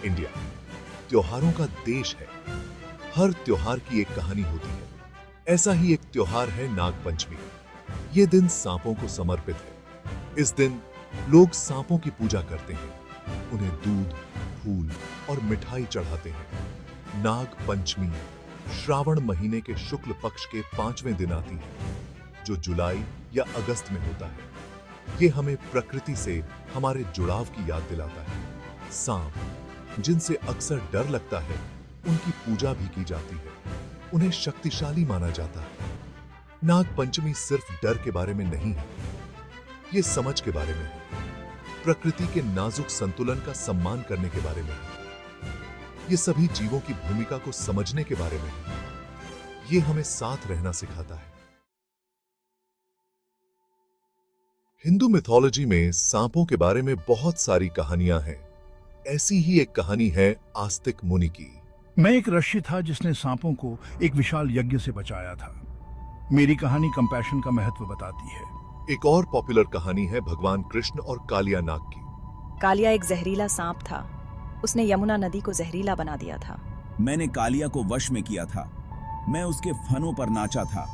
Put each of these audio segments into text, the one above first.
India त्योहारों का देश है। हर त्योहार की एक कहानी होती है। ऐसा ही एक त्योहार है नाग पंचमी। ये दिन सांपों को समर्पित है। इस दिन लोग सांपों की पूजा करते हैं, उन्हें दूध, फूल और मिठाई चढ़ाते हैं। नाग पंचमी श्रावण महीने के शुक्ल पक्ष के 5वें दिन आती है, जो जुलाई या अगस्त में होता है। ये हमें प्रकृति से हमारे जुड़ाव की याद दिलाता है। सांप, जिनसे अक्सर डर लगता है, उनकी पूजा भी की जाती है। उन्हें शक्तिशाली माना जाता है। नाग पंचमी सिर्फ डर के बारे में नहीं है, ये समझ के बारे में है। प्रकृति के नाजुक संतुलन का सम्मान करने के बारे में है। ये सभी जीवों की भूमिका को समझने के बारे में है। ये हमें साथ रहना सिखाता है। हिंदू मिथोलॉजी में सांपों के बारे में बहुत सारी कहानियां हैं। ऐसी ही एक कहानी है आस्तिक मुनि की। मैं एक ऋषि था जिसने सांपों को एक विशाल यज्ञ से बचाया था। मेरी कहानी कंपैशन का महत्व बताती है। एक और पॉपुलर कहानी है भगवान कृष्ण और कालिया नाग की। कालिया एक जहरीला सांप था। उसने यमुना नदी को जहरीला बना दिया था। मैंने कालिया को वश में किया था। मैं उसके फनों पर नाचा था।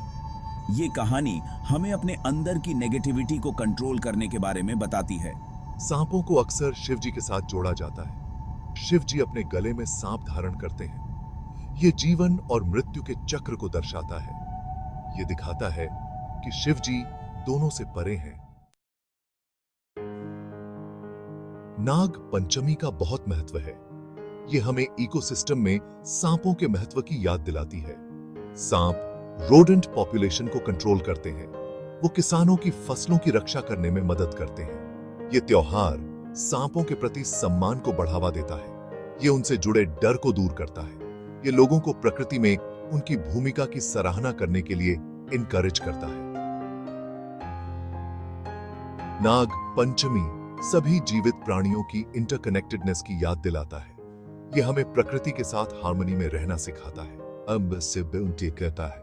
ये कहानी हमें अपने अंदर की नेगेटिविटी को कंट्रोल करने के बारे में बताती है। सांपों को अक्सर शिव जी के साथ जोड़ा जाता है। शिव जी अपने गले में सांप धारण करते हैं। ये जीवन और मृत्यु के चक्र को दर्शाता है। ये दिखाता है कि शिव जी दोनों से परे हैं। नाग पंचमी का बहुत महत्व है। ये हमें इकोसिस्टम में सांपों के महत्व की याद दिलाती है। सांप रोडेंट पॉपुलेशन को कंट्रोल करते हैं। वो किसानों की फसलों की रक्षा करने में मदद करते हैं। ये त्योहार सांपों के प्रति सम्मान को बढ़ावा देता है। ये उनसे जुड़े डर को दूर करता है। ये लोगों को प्रकृति में उनकी भूमिका की सराहना करने के लिए इनकरेज करता है। नाग पंचमी सभी जीवित प्राणियों की इंटरकनेक्टेडनेस की याद दिलाता है। ये हमें प्रकृति के साथ हार्मनी में रहना सिखाता है। अब से बेउंटी कहता है।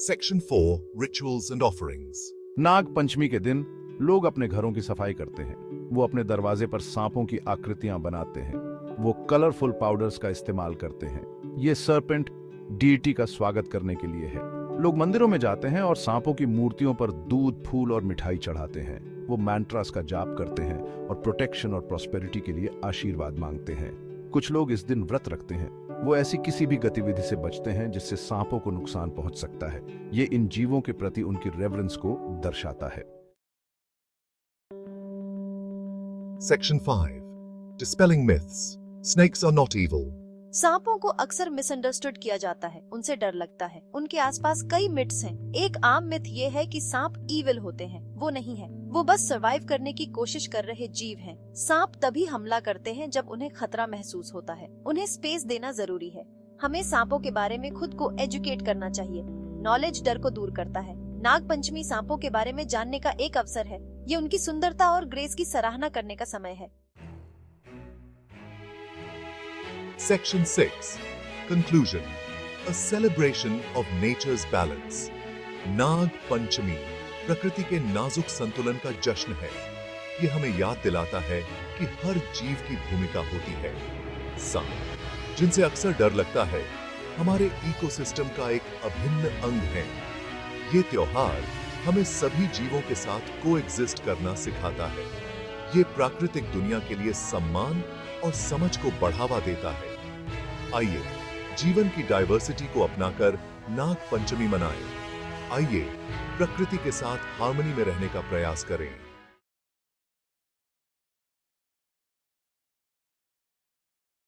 Section 4 rituals and offerings. Nag Panchami के दिन लोग अपने घरों की सफाई करते हैं। वो अपने दरवाजे पर सांपों की आकृतियां बनाते हैं। वो कलरफुल पाउडर्स का इस्तेमाल करते हैं। ये सर्पेंट डीटी का स्वागत करने के लिए है। लोग मंदिरों में जाते हैं और सांपों की मूर्तियों पर दूध, फूल और मिठाई चढ़ाते हैं। वो मैंट्रास का जाप करते हैं और प्रोटेक्शन और प्रॉस्पेरिटी के लिए आशीर्वाद मांगते हैं। कुछ लोग इस दिन व्रत रखते हैं। वो ऐसी किसी भी गतिविधि से बचते हैं जिससे सांपों को नुकसान पहुंच सकता है। ये इन जीवों के प्रति उनकी रेवरेंस को दर्शाता है। Section 5 Dispelling myths. Snakes are not evil. सांपों को अक्सर मिसअंडरस्टूड किया जाता है। उनसे डर लगता है। उनके आसपास कई मिथ्स हैं। एक आम मिथ ये है कि सांप ईविल होते हैं। वो नहीं है। वो बस सरवाइव करने की कोशिश कर रहे जीव हैं। सांप तभी हमला करते हैं जब उन्हें खतरा महसूस होता है। उन्हें स्पेस देना जरूरी है। हमें सांपों के बारे में खुद को एजुकेट करना चाहिए। नॉलेज डर को दूर करता है। नाग पंचमी सांपों के बारे में जानने का एक अवसर है। ये उनकी सुंदरता और ग्रेस की सराहना करने का समय है। Section 6 Conclusion A celebration of nature's balance. Nag Panchami प्रकृति के नाजुक संतुलन का जश्न है। ये हमें याद दिलाता है कि हर जीव की भूमिका होती है। सांप, जिनसे अक्सर डर लगता है, हमारे इकोसिस्टम का एक अभिन्न अंग है। ये त्योहार हमें सभी जीवों के साथ कोएग्जिस्ट करना सिखाता है। ये प्राकृतिक दुनिया के लिए सम्मान और समझ को बढ़ावा देता है। आइए जीवन की डाइवर्सिटी को अपनाकर नाग पंचमी मनाएं। आइए प्रकृति के साथ हार्मनी में रहने का प्रयास करें।